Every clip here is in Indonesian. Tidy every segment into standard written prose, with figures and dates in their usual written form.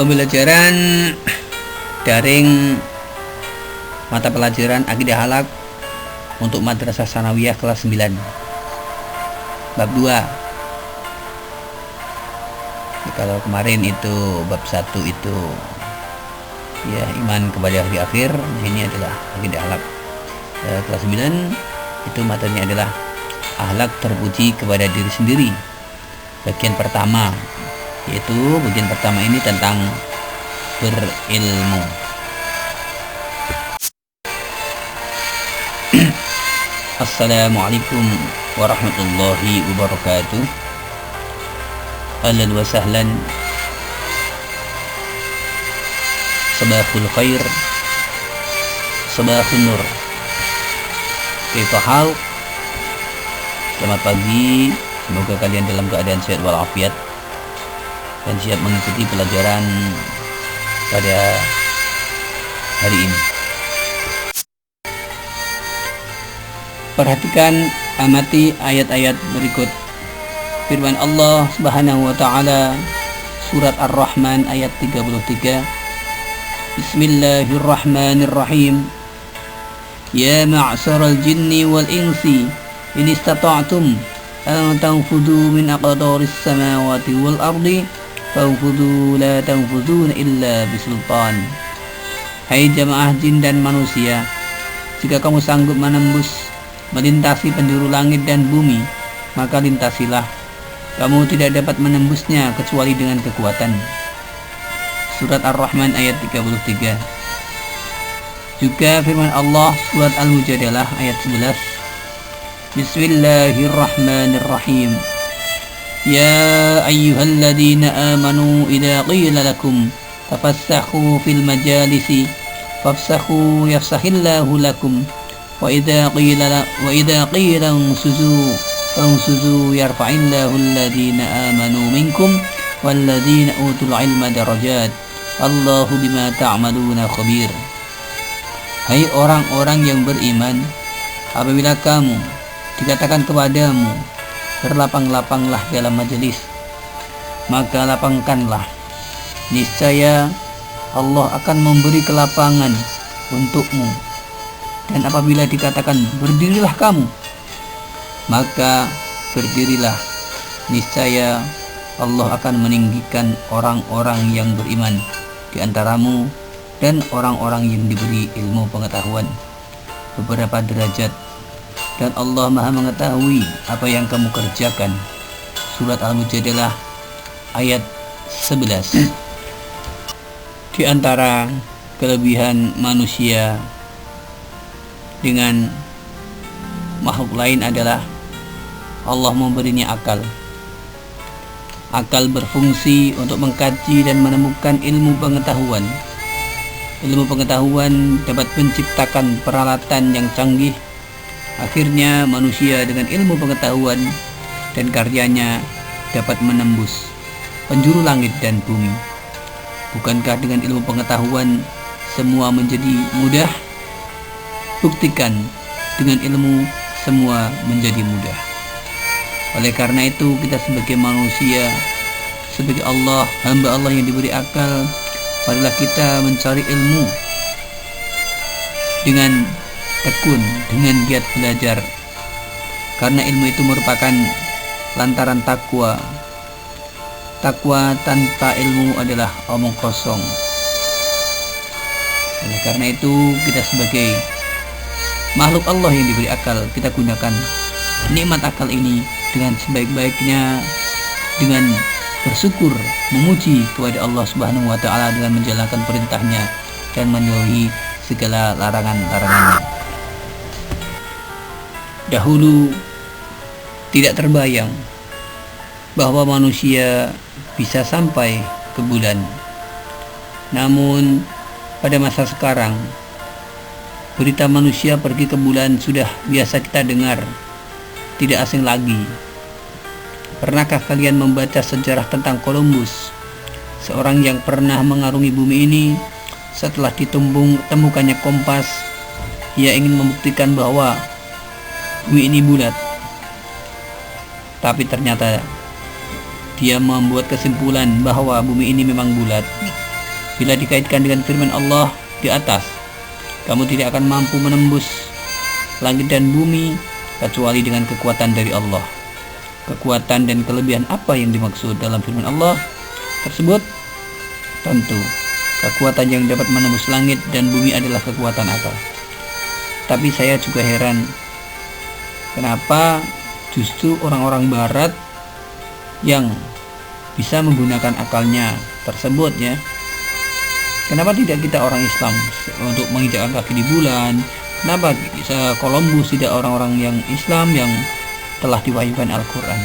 Pembelajaran daring mata pelajaran Akidah Akhlak untuk Madrasah Tsanawiyah kelas 9 bab 2. Kalau kemarin itu bab 1 itu ya iman kepada hari akhir, ini adalah Akidah Akhlak kelas 9 itu materinya adalah akhlak terpuji kepada diri sendiri. Bagian pertama, yaitu bagian pertama ini tentang berilmu. Assalamualaikum warahmatullahi wabarakatuh. Ahlan wa sahlan. Sabahul khair, sabahun nur. Kaifa hal? Selamat pagi. Semoga kalian dalam keadaan sehat walafiat dan siap mengikuti pelajaran pada hari ini. Perhatikan, amati ayat-ayat berikut. Firman Allah Subhanahu wa taala surat Ar-Rahman ayat 33. Bismillahirrahmanirrahim. Ya ma'syaral jinni wal insi in istata'tum an tanfudu min aqdaris samawati wal ardi fanfudu la tanfuduna illa bisultan. Hai jamaah jin dan manusia, jika kamu sanggup melintasi penjuru langit dan bumi, maka lintasilah. Kamu tidak dapat menembusnya kecuali dengan kekuatan. Surat Ar-Rahman ayat 33. Juga firman Allah surat Al-Mujadalah ayat 11. Bismillahirrahmanirrahim. Ya ayyuhalladzina amanu idza qila lakum tafassahu fil majalisi fafsahu yafsahillahu lakum wa idza qila ansuzu yarfa'illahu alladzina amanu minkum walladzina utul ilma darajat Allahu bima ta'maluna khabir. Hai orang-orang yang beriman, apabila kamu dikatakan kepadamu berlapang-lapanglah dalam majelis, maka lapangkanlah. Niscaya Allah akan memberi kelapangan untukmu. Dan apabila dikatakan berdirilah kamu, maka berdirilah. Niscaya Allah akan meninggikan orang-orang yang beriman di antaramu dan orang-orang yang diberi ilmu pengetahuan beberapa derajat, dan Allah Maha mengetahui apa yang kamu kerjakan. Surat Al-Mujadalah ayat 11. Di antara kelebihan manusia dengan makhluk lain adalah Allah memberinya akal. Akal berfungsi untuk mengkaji dan menemukan ilmu pengetahuan. Ilmu pengetahuan dapat menciptakan peralatan yang canggih. Akhirnya manusia dengan ilmu pengetahuan dan karyanya dapat menembus penjuru langit dan bumi. Bukankah dengan ilmu pengetahuan semua menjadi mudah? Buktikan, dengan ilmu semua menjadi mudah. Oleh karena itu, kita sebagai manusia, sebagai hamba Allah yang diberi akal, marilah kita mencari ilmu dengan tekun, dengan giat belajar, karena ilmu itu merupakan lantaran takwa. Takwa tanpa ilmu adalah omong kosong. Oleh karena itu, kita sebagai makhluk Allah yang diberi akal, kita gunakan nikmat akal ini dengan sebaik-baiknya, dengan bersyukur, memuji kepada Allah Subhanahu wa taala dengan menjalankan perintahnya dan menjauhi segala larangan-larangannya. Dahulu tidak terbayang bahwa manusia bisa sampai ke bulan. Namun pada masa sekarang, berita manusia pergi ke bulan sudah biasa kita dengar, tidak asing lagi. Pernahkah kalian membaca sejarah tentang Columbus, seorang yang pernah mengarungi bumi ini? Setelah ditemukannya kompas, ia ingin membuktikan bahwa bumi ini bulat. Tapi ternyata dia membuat kesimpulan bahwa bumi ini memang bulat. Bila dikaitkan dengan firman Allah di atas, kamu tidak akan mampu menembus langit dan bumi kecuali dengan kekuatan dari Allah. Kekuatan dan kelebihan apa yang dimaksud dalam firman Allah tersebut? Tentu kekuatan yang dapat menembus langit dan bumi adalah kekuatan akal. Tapi saya juga heran, kenapa justru orang-orang barat yang bisa menggunakan akalnya tersebut ya, kenapa tidak kita orang Islam untuk menginjakkan kaki di bulan? Kenapa Columbus tidak orang-orang yang Islam yang telah diwahyukan Al-Quran?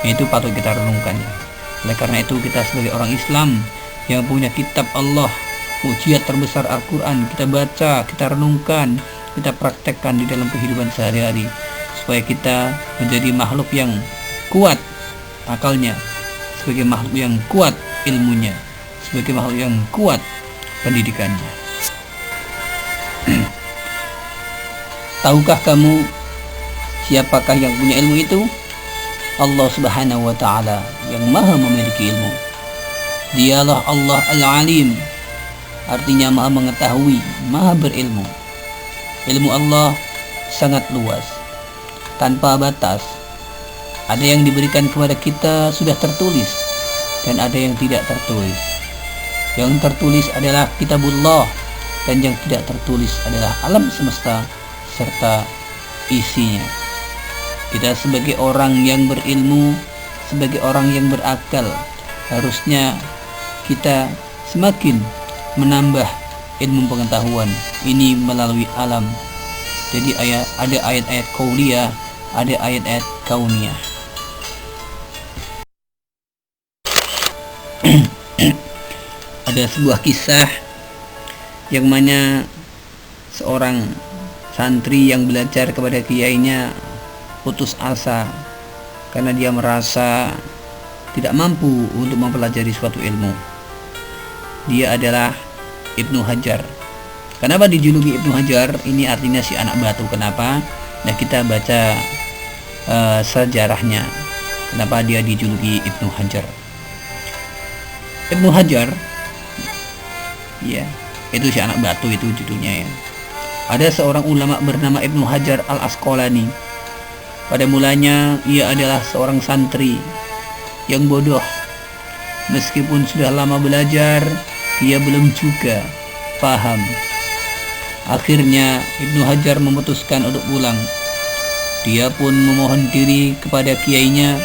Itu patut kita renungkan ya. Oleh karena itu kita sebagai orang Islam yang punya kitab Allah, mujizat terbesar Al-Quran, kita baca, kita renungkan, kita praktekkan di dalam kehidupan sehari-hari, supaya kita menjadi makhluk yang kuat akalnya, sebagai makhluk yang kuat ilmunya, sebagai makhluk yang kuat pendidikannya. Tahukah kamu siapakah yang punya ilmu itu? Allah Subhanahu wa Ta'ala yang maha memiliki ilmu. Dialah Allah Al-Alim, artinya maha mengetahui, maha berilmu. Ilmu Allah sangat luas, tanpa batas. Ada yang diberikan kepada kita sudah tertulis, dan ada yang tidak tertulis. Yang tertulis adalah kitabullah, dan yang tidak tertulis adalah alam semesta serta isinya. Kita sebagai orang yang berilmu, sebagai orang yang berakal, harusnya kita semakin menambah ilmu pengetahuan ini melalui alam. Jadi ada ayat-ayat qauliyah, ada ayat-ayat kauniyah. Ada sebuah kisah yang mana seorang santri yang belajar kepada kiainya putus asa karena dia merasa tidak mampu untuk mempelajari suatu ilmu. Dia adalah Ibnu Hajar. Kenapa dijuluki Ibnu Hajar? Ini artinya si anak batu. Kenapa? Nah, kita baca sejarahnya. Kenapa dia dijuluki Ibnu Hajar? Ibnu Hajar, ya, itu si anak batu, itu judulnya ya. Ada seorang ulama bernama Ibnu Hajar Al-Asqalani. Pada mulanya ia adalah seorang santri yang bodoh. Meskipun sudah lama belajar, ia belum juga paham. Akhirnya Ibnu Hajar memutuskan untuk pulang. Dia pun memohon diri kepada kiainya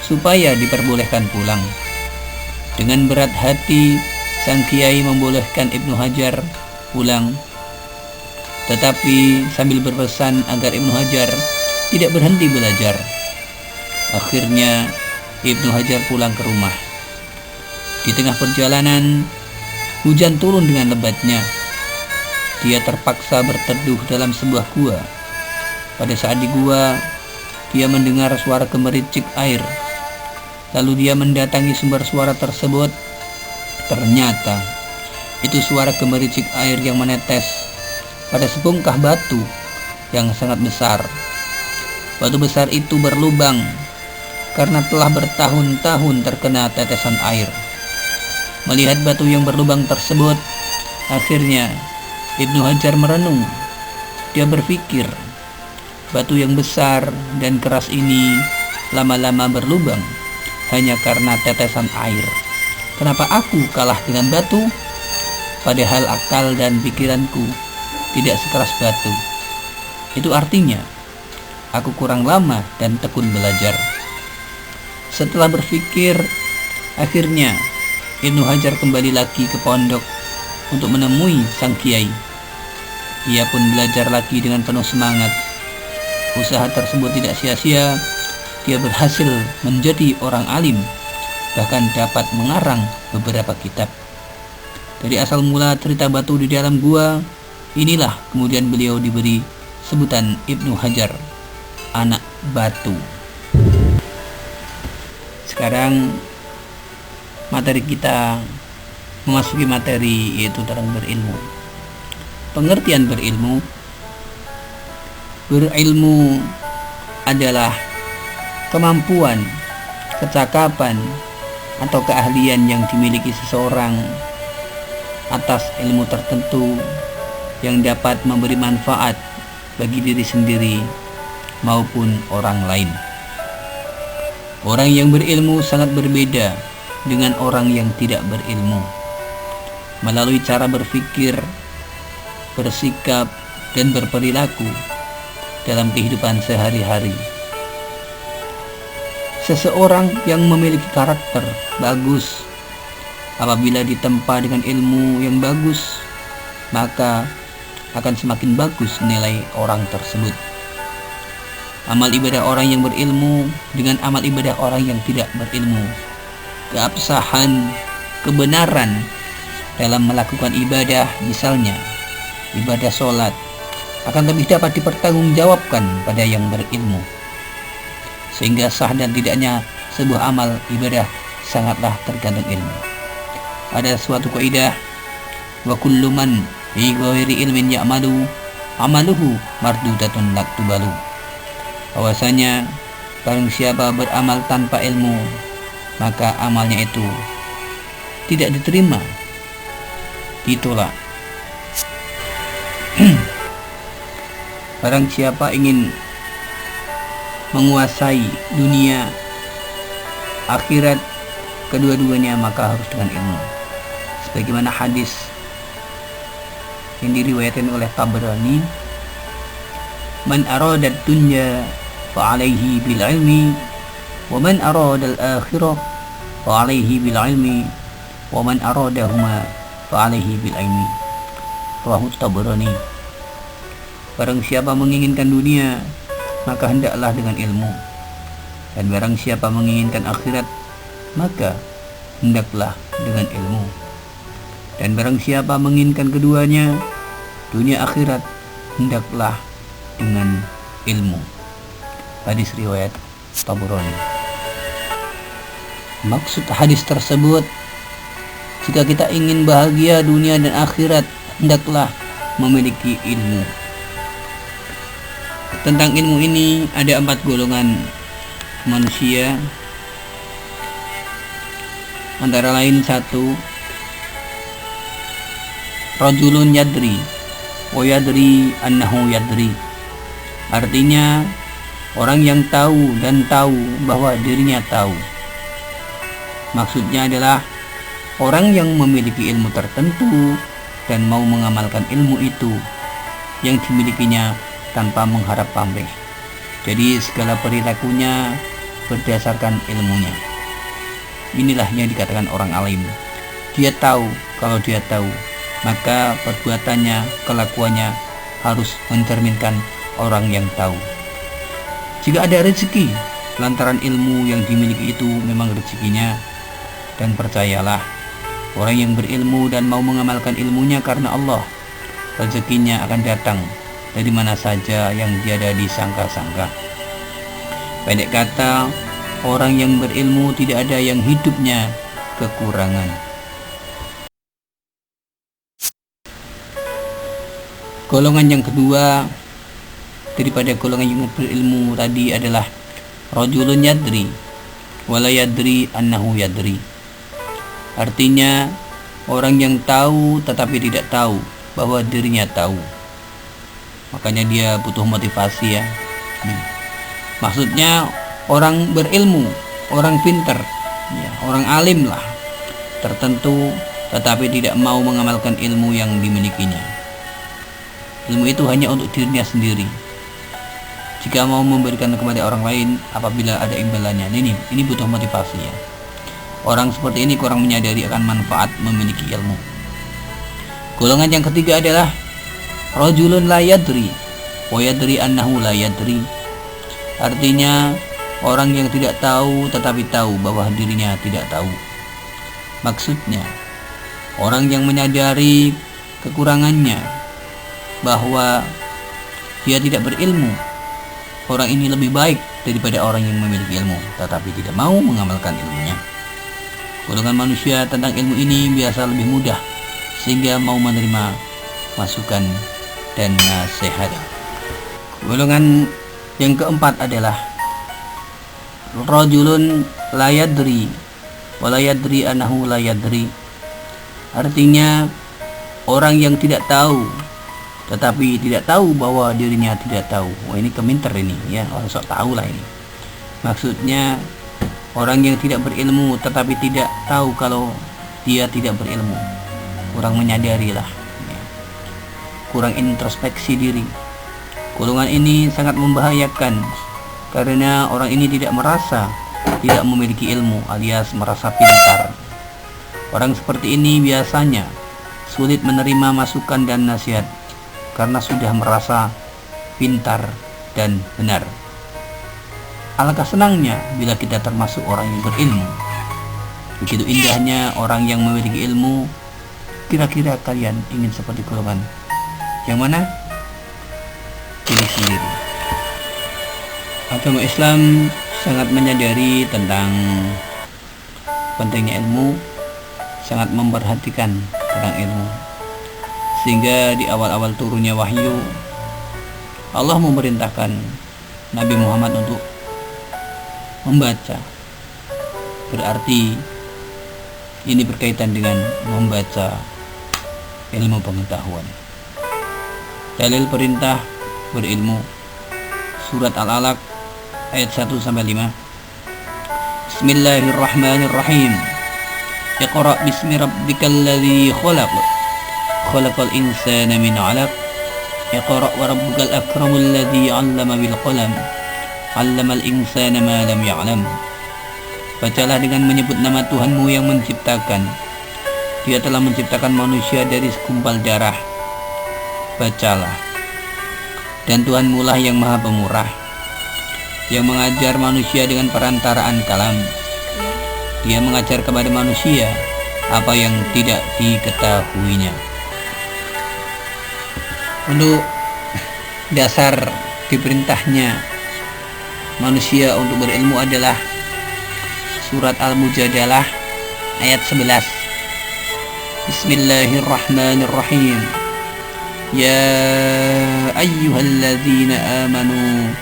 supaya diperbolehkan pulang. Dengan berat hati, sang kiai membolehkan Ibnu Hajar pulang, tetapi sambil berpesan agar Ibnu Hajar tidak berhenti belajar. Akhirnya Ibnu Hajar pulang ke rumah. Di tengah perjalanan, hujan turun dengan lebatnya. Dia terpaksa berteduh dalam sebuah gua. Pada saat di gua, dia mendengar suara gemericik air. Lalu dia mendatangi sumber suara tersebut. Ternyata itu suara gemericik air yang menetes pada sebongkah batu yang sangat besar. Batu besar itu berlubang karena telah bertahun-tahun terkena tetesan air. Melihat batu yang berlubang tersebut, akhirnya Ibnu Hajar merenung. Dia berpikir, batu yang besar dan keras ini lama-lama berlubang hanya karena tetesan air. Kenapa aku kalah dengan batu? Padahal akal dan pikiranku tidak sekeras batu. Itu artinya aku kurang lama dan tekun belajar. Setelah berpikir, akhirnya Ibnu Hajar kembali lagi ke pondok untuk menemui sang kiai. Ia pun belajar lagi dengan penuh semangat. Usaha tersebut tidak sia-sia. Dia berhasil menjadi orang alim, bahkan dapat mengarang beberapa kitab. Dari asal mula cerita batu di dalam gua, inilah kemudian beliau diberi sebutan Ibnu Hajar, anak batu. Sekarang materi kita memasuki materi, yaitu tentang berilmu. Pengertian berilmu. Berilmu adalah kemampuan, kecakapan, atau keahlian yang dimiliki seseorang atas ilmu tertentu yang dapat memberi manfaat bagi diri sendiri maupun orang lain. Orang yang berilmu sangat berbeda dengan orang yang tidak berilmu melalui cara berpikir, bersikap, dan berperilaku dalam kehidupan sehari-hari. Seseorang yang memiliki karakter bagus apabila ditempa dengan ilmu yang bagus, maka akan semakin bagus nilai orang tersebut. Amal ibadah orang yang berilmu dengan amal ibadah orang yang tidak berilmu, keabsahan, kebenaran dalam melakukan ibadah, misalnya ibadah sholat, akan lebih dapat dipertanggungjawabkan pada yang berilmu, sehingga sah dan tidaknya sebuah amal ibadah sangatlah tergantung ilmu. Ada suatu kaidah, wa kullu man bi ghairi ilmin ya'malu amaluhu mardudatun la tubalu, bahwasanya barang siapa beramal tanpa ilmu, maka amalnya itu tidak diterima, ditolak. Barang siapa ingin menguasai dunia akhirat kedua-duanya, maka harus dengan ilmu, sebagaimana hadis yang diriwayatkan oleh Tabrani, man arada dunya fa alaihi bil ilmi wa man arada al akhirah fa alaihi bil ilmi wa man aradahuma fa alaihi bil ilmi, rawahu Tabrani. Barang siapa menginginkan dunia, maka hendaklah dengan ilmu, dan barang siapa menginginkan akhirat, maka hendaklah dengan ilmu, dan barang siapa menginginkan keduanya, dunia akhirat, hendaklah dengan ilmu. Hadis riwayat Tabrani. Maksud hadis tersebut, jika kita ingin bahagia dunia dan akhirat, hendaklah memiliki ilmu. Tentang ilmu ini ada 4 golongan manusia, antara lain 1, rajulun yadri wa yadri annahu yadri, artinya orang yang tahu dan tahu bahwa dirinya tahu. Maksudnya adalah orang yang memiliki ilmu tertentu dan mau mengamalkan ilmu itu yang dimilikinya tanpa mengharap pamrih. Jadi segala perilakunya berdasarkan ilmunya. Inilah yang dikatakan orang alim. Dia tahu kalau dia tahu, maka perbuatannya, kelakuannya harus mencerminkan orang yang tahu. Jika ada rezeki lantaran ilmu yang dimiliki itu memang rezekinya, dan percayalah, orang yang berilmu dan mau mengamalkan ilmunya karena Allah, rezekinya akan datang dari mana saja yang tiada disangka-sangka. Pendek kata, orang yang berilmu tidak ada yang hidupnya kekurangan. Golongan yang kedua daripada golongan yang berilmu tadi adalah rajulun yadri wala yadri annahu yadri, artinya orang yang tahu tetapi tidak tahu bahwa dirinya tahu. Makanya dia butuh motivasi ya. Maksudnya orang berilmu, orang pintar ya, orang alim lah tertentu, tetapi tidak mau mengamalkan ilmu yang dimilikinya. Ilmu itu hanya untuk dirinya sendiri. Jika mau memberikan kepada orang lain apabila ada imbalannya, ini butuh motivasi ya. Orang seperti ini kurang menyadari akan manfaat memiliki ilmu. Golongan yang ketiga adalah rajulun la yadri wa yadri annahu la yadri, artinya orang yang tidak tahu tetapi tahu bahwa dirinya tidak tahu. Maksudnya orang yang menyadari kekurangannya, bahwa dia tidak berilmu. Orang ini lebih baik daripada orang yang memiliki ilmu tetapi tidak mau mengamalkan ilmunya. Golongan manusia tentang ilmu ini biasa lebih mudah sehingga mau menerima masukan dan nasihat. Golongan yang keempat adalah rajulun la yadri wa la yadri annahu la yadri, artinya Orang yang tidak tahu tetapi tidak tahu bahwa dirinya tidak tahu. Wah, ini keminter ini ya, orang sok tahu lah ini. Maksudnya orang yang tidak berilmu tetapi tidak tahu kalau dia tidak berilmu, kurang menyadari lah ya. Kurang introspeksi diri. Golongan ini sangat membahayakan karena orang ini tidak merasa tidak memiliki ilmu alias merasa pintar. Orang seperti ini biasanya sulit menerima masukan dan nasihat karena sudah merasa pintar dan benar. Alangkah senangnya bila kita termasuk orang yang berilmu. Begitu indahnya orang yang memiliki ilmu. Kira-kira kalian ingin seperti golongan yang mana? Pilih sendiri. Agama Islam sangat menyadari tentang pentingnya ilmu, sangat memperhatikan tentang ilmu. Sehingga di awal-awal turunnya wahyu, Allah memerintahkan Nabi Muhammad untuk membaca. Berarti ini berkaitan dengan membaca ilmu pengetahuan. Dalil perintah berilmu, surat Al-Alaq ayat 1-5. Bismillahirrahmanirrahim. Iqra bismi rabbikal ladzi khalaq. Khalaqal insana min 'alaq. Iqra wa rabbukal akramul ladzi 'allama bil qalam. 'Allamal insana ma lam ya'lam. Bacalah dengan menyebut nama Tuhanmu yang menciptakan. Dia telah menciptakan manusia dari segumpal darah. Bacalah. Dan Tuhanmu lah yang maha pemurah, yang mengajar manusia dengan perantaraan kalam. Dia mengajar kepada manusia apa yang tidak diketahuinya. Untuk dasar diperintahnya manusia untuk berilmu adalah surat Al-Mujadalah ayat 11. Bismillahirrahmanirrahim. Ya ayyuhalladzina amanu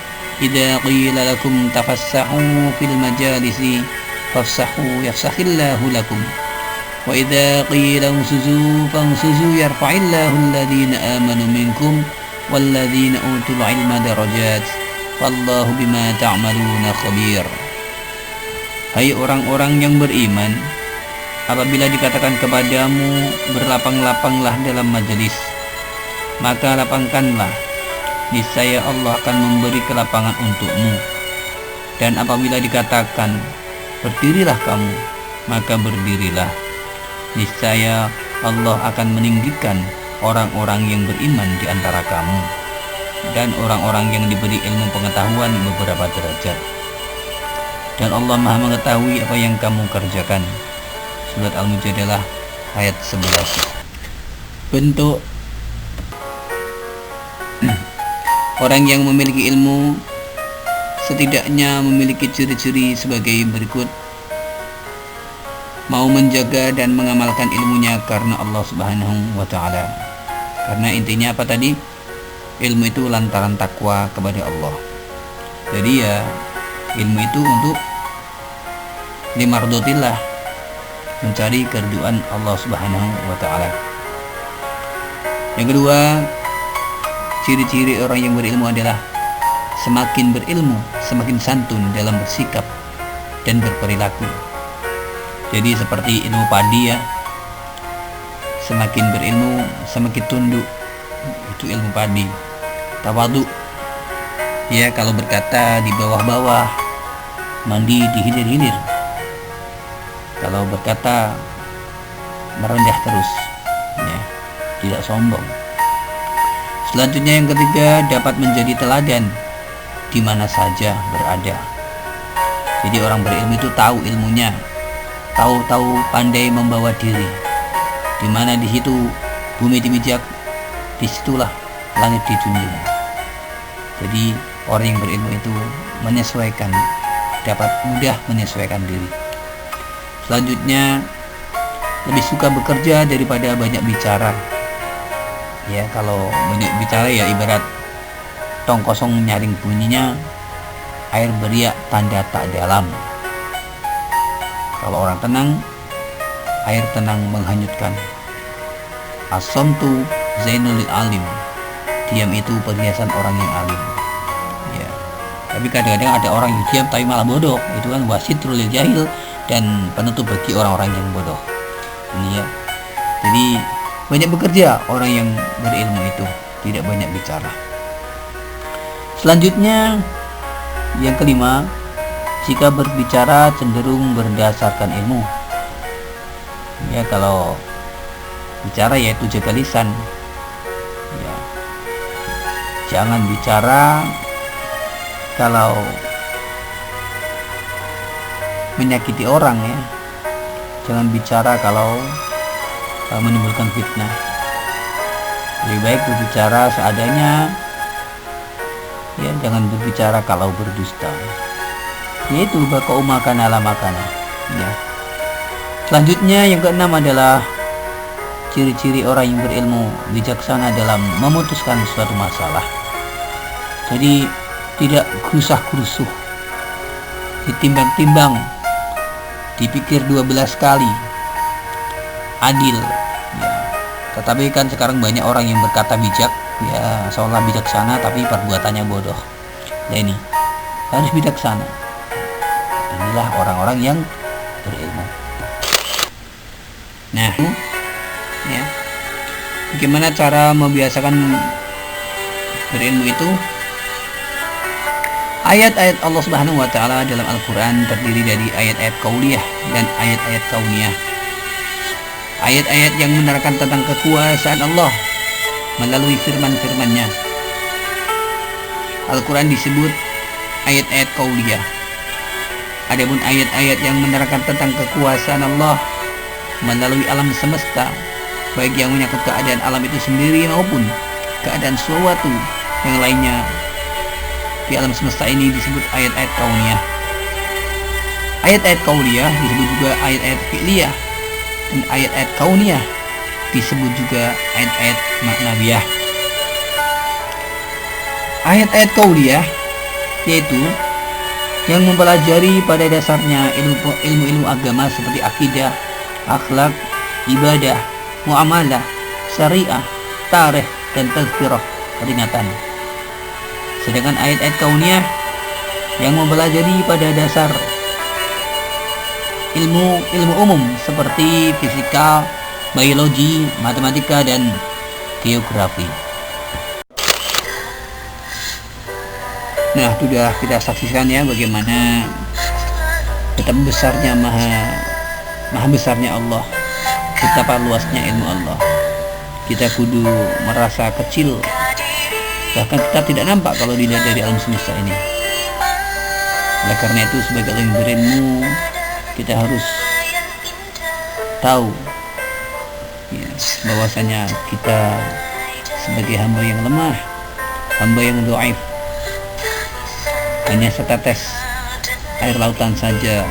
idza qila lakum tafassahu fil majalisi fafsahu yafsahillahu lakum wa idza qila unsuzu fansuzu yarfa'illahu alladzina amanu minkum walladzina utul ilma darajat wallahu bima ta'maluna khabir. Hai orang-orang yang beriman, apabila dikatakan kepadamu berlapang-lapanglah dalam majelis, maka lapangkanlah, niscaya Allah akan memberi kelapangan untukmu. Dan apabila dikatakan berdirilah kamu, maka berdirilah, niscaya Allah akan meninggikan orang-orang yang beriman di antara kamu dan orang-orang yang diberi ilmu pengetahuan beberapa derajat. Dan Allah Maha mengetahui apa yang kamu kerjakan. Surat Al-Mujadalah ayat 11. Bentuk orang yang memiliki ilmu setidaknya memiliki ciri-ciri sebagai berikut. Mau menjaga dan mengamalkan ilmunya karena Allah Subhanahu wa ta'ala. Karena intinya apa tadi? Ilmu itu lantaran takwa kepada Allah. Jadi ya, ilmu itu untuk limardotillah, mencari keriduan Allah Subhanahu wa ta'ala. Yang kedua, ciri-ciri orang yang berilmu adalah semakin berilmu, semakin santun dalam bersikap dan berperilaku. Jadi seperti ilmu padi ya, semakin berilmu semakin tunduk, itu ilmu padi. Tawadu ya, kalau berkata di bawah-bawah, mandi di hilir-hilir. Kalau berkata merendah terus ya, tidak sombong. Selanjutnya yang ketiga, dapat menjadi teladan di mana saja berada. Jadi orang berilmu itu tahu ilmunya, tahu pandai membawa diri. Di mana di situ bumi dipijak, disitulah langit dijunjung. Jadi orang yang berilmu itu menyesuaikan, dapat mudah menyesuaikan diri. Selanjutnya, lebih suka bekerja daripada banyak bicara. Ya, kalau banyak bicara ya ibarat tong kosong nyaring bunyinya, air beriak tanda tak dalam. Kalau orang tenang, air tenang menghanyutkan. As-samtu zainul alim. Diam itu perhiasan orang yang alim. Ya. Tapi kadang-kadang ada orang yang diam tapi malah bodoh. Itu kan wasitrul lil jahil dan penutup bagi orang-orang yang bodoh. Ini ya. Jadi banyak bekerja orang yang berilmu itu, tidak banyak bicara. Selanjutnya yang kelima, jika berbicara cenderung berdasarkan ilmu. Ya, kalau bicara yaitu jaga lisan. Ya. Jangan bicara kalau menyakiti orang ya. Jangan bicara kalau menimbulkan fitnah. Lebih baik berbicara seadanya. Ya, jangan berbicara kalau berdusta. Yaitu bakau makan ala makana. Ya. Selanjutnya yang keenam adalah ciri-ciri orang yang berilmu, bijaksana dalam memutuskan suatu masalah. Jadi tidak gerusah-gerusuh, ditimbang-timbang, dipikir 12 kali, adil. Ya. Tetapi kan sekarang banyak orang yang berkata bijak, ya seolah bijaksana tapi perbuatannya bodoh. Ya, ini harus bijaksana. Inilah orang-orang yang berilmu. Nah, ya, bagaimana cara membiasakan berilmu itu? Ayat-ayat Allah Subhanahu wa taala dalam Al-Qur'an terdiri dari ayat-ayat qauliyah dan ayat-ayat kauniyah. Ayat-ayat yang menerangkan tentang kekuasaan Allah melalui firman-firman-Nya. Al-Qur'an disebut ayat-ayat qauliyah. Adapun ayat-ayat yang menerangkan tentang kekuasaan Allah melalui alam semesta, baik yang menyangkut keadaan alam itu sendiri maupun keadaan suatu yang lainnya di alam semesta ini, disebut ayat-ayat kauniyah. Ayat-ayat kauniyah disebut juga ayat-ayat fi'liyah, dan ayat-ayat kauniyah disebut juga ayat-ayat maknawiyah. Ayat-ayat kauniyah yaitu yang mempelajari pada dasarnya ilmu-ilmu agama seperti akidah, akhlak, ibadah, muamalah, syariah, tarikh, dan tazkirah, peringatan. Sedangkan ayat-ayat kauniyah yang mempelajari pada dasar ilmu umum seperti fisika, biologi, matematika, dan geografi. Nah, sudah kita saksikan ya bagaimana betapa besarnya maha besarnya Allah, betapa luasnya ilmu Allah. Kita kudu merasa kecil, bahkan kita tidak nampak kalau dilihat dari alam semesta ini. Oleh karena itu, sebagai orang yang berilmu, kita harus tahu ya, bahwasanya kita sebagai hamba yang lemah, hamba yang dhaif, hanya setetes air lautan saja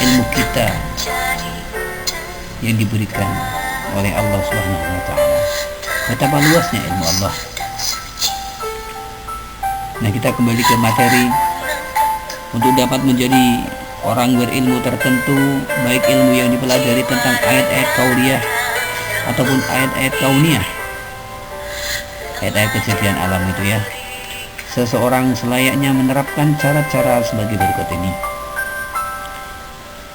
ilmu kita yang diberikan oleh Allah Subhanahu wa taala. Betapa luasnya ilmu Allah. Nah, kita kembali ke materi. Untuk dapat menjadi orang berilmu tertentu, baik ilmu yang dipelajari tentang ayat-ayat kauliyah ataupun ayat-ayat kauniyah, ayat-ayat kejadian alam itu ya, seseorang selayaknya menerapkan cara-cara sebagai berikut ini.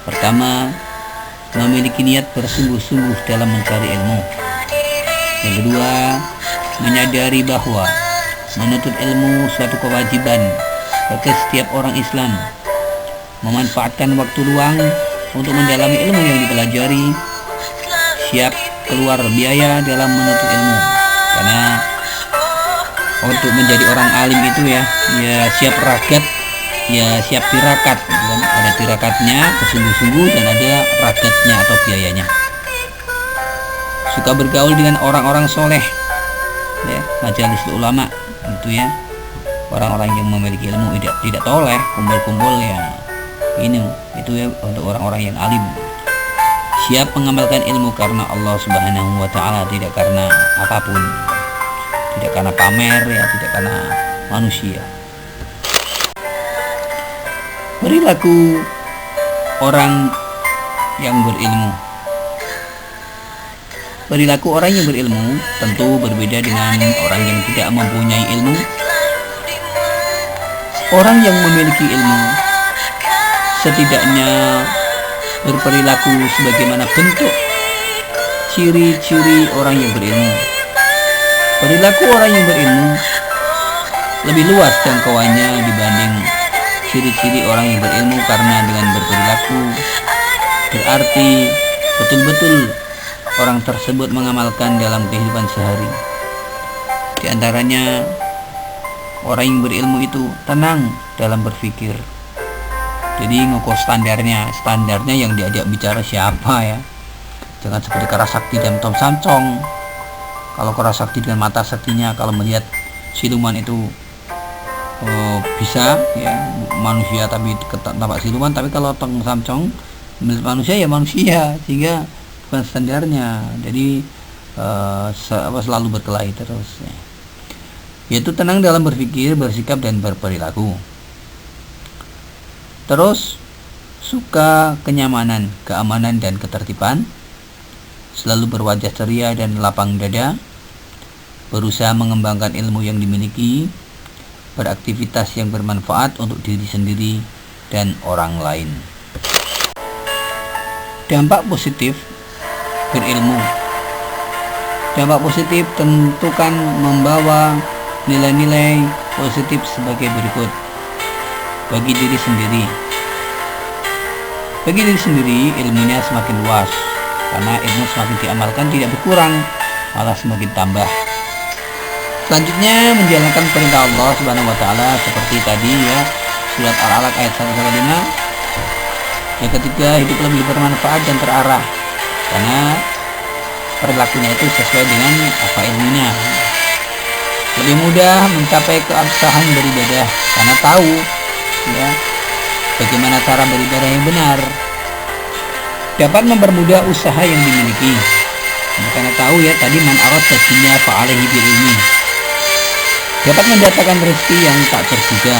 Pertama, memiliki niat bersungguh-sungguh dalam mencari ilmu. Yang kedua, menyadari bahwa menuntut ilmu suatu kewajiban bagi setiap orang Islam. Memanfaatkan waktu luang untuk mendalami ilmu yang dipelajari, siap keluar biaya dalam menuntut ilmu. Karena untuk menjadi orang alim itu ya siap ragat, ya siap tirakat, kan? Ada tirakatnya bersungguh-sungguh dan ada ragatnya atau biayanya. Suka bergaul dengan orang-orang soleh, ya, majelis ulama itu ya, orang-orang yang memiliki ilmu, tidak toleh, kumpul-kumpul ya, ini itu ya untuk orang-orang yang alim. Siap mengamalkan ilmu karena Allah Subhanahu wa taala, tidak karena apapun, tidak karena pamer ya, tidak karena manusia. Perilaku orang yang berilmu. Perilaku orang yang berilmu tentu berbeda dengan orang yang tidak mempunyai ilmu. Orang yang memiliki ilmu setidaknya berperilaku sebagaimana bentuk ciri-ciri orang yang berilmu. Perilaku orang yang berilmu lebih luas jangkauannya dibanding ciri-ciri orang yang berilmu, karena dengan berperilaku berarti betul-betul orang tersebut mengamalkan dalam kehidupan sehari. Di antaranya, orang yang berilmu itu tenang dalam berpikir. Jadi ngukur standarnya yang diajak bicara siapa ya. Jangan seperti Karasakti dan Tom Samcong. Kalau Karasakti dengan mata saktinya, kalau melihat siluman itu bisa ya manusia tapi tampak siluman, tapi kalau Tom Samcong melihat manusia ya manusia, sehingga bukan standarnya. Jadi selalu berkelahi terus ya. Yaitu tenang dalam berpikir, bersikap, dan berperilaku. Terus suka kenyamanan, keamanan, dan ketertiban, selalu berwajah ceria dan lapang dada, berusaha mengembangkan ilmu yang dimiliki, beraktivitas yang bermanfaat untuk diri sendiri dan orang lain. Dampak positif berilmu. Dampak positif tentukan membawa nilai-nilai positif sebagai berikut. Bagi diri sendiri, ilmunya semakin luas, karena ilmu semakin diamalkan tidak berkurang, malah semakin tambah. Selanjutnya, menjalankan perintah Allah Subhanahu wa taala seperti tadi ya, surat Al-Alaq ayat 115. Yang ketiga, hidup lebih bermanfaat dan terarah, karena perilakunya itu sesuai dengan apa ilmunya. Lebih mudah mencapai keabsahan beribadah karena tahu ya bagaimana cara beribadah yang benar. Dapat mempermudah usaha yang dimiliki karena tahu ya tadi man arad dunya fa alaihi bil ilmi. Dapat mendatangkan rezeki yang tak terduga.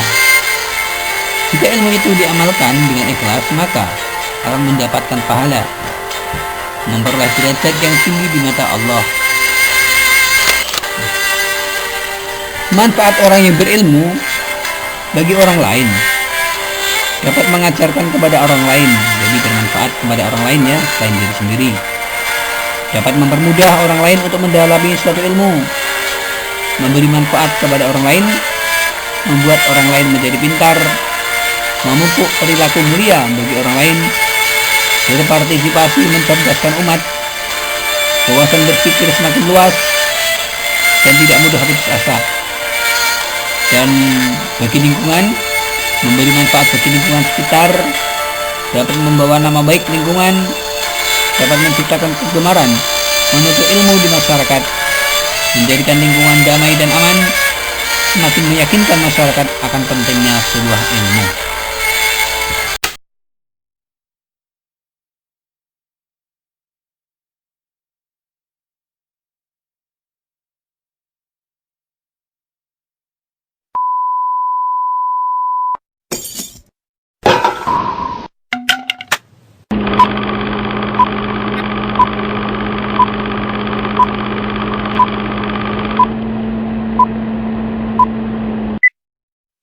Jika ilmu itu diamalkan dengan ikhlas, maka akan mendapatkan pahala, memperoleh derajat yang tinggi di mata Allah. Manfaat orang yang berilmu bagi orang lain, dapat mengajarkan kepada orang lain, jadi bermanfaat kepada orang lain ya, selain diri sendiri. Dapat mempermudah orang lain untuk mendalami suatu ilmu, memberi manfaat kepada orang lain, membuat orang lain menjadi pintar, memupuk perilaku mulia bagi orang lain, berpartisipasi mencerdaskan umat, wawasan berpikir semakin luas, dan tidak mudah putus asa. Dan bagi lingkungan, memberi manfaat bagi lingkungan sekitar, dapat membawa nama baik lingkungan, dapat menciptakan kegemaran menuntut ilmu di masyarakat, menjadikan lingkungan damai dan aman, semakin meyakinkan masyarakat akan pentingnya sebuah ilmu.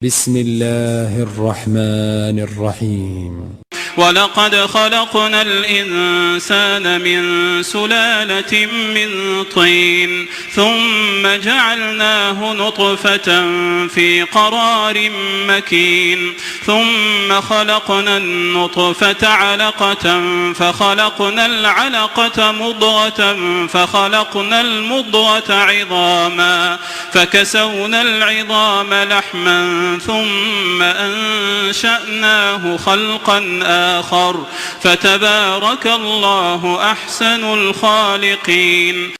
بسم الله الرحمن الرحيم ولقد خلقنا الإنسان من سلالة من طين ثم جعلناه نطفة في قرار مكين ثم خلقنا النطفة علقة فخلقنا العلقة مضغة فخلقنا المضغة عظاما فكسونا العظام لحما ثم أنشأناه خلقا آخر فتبارك الله أحسن الخالقين.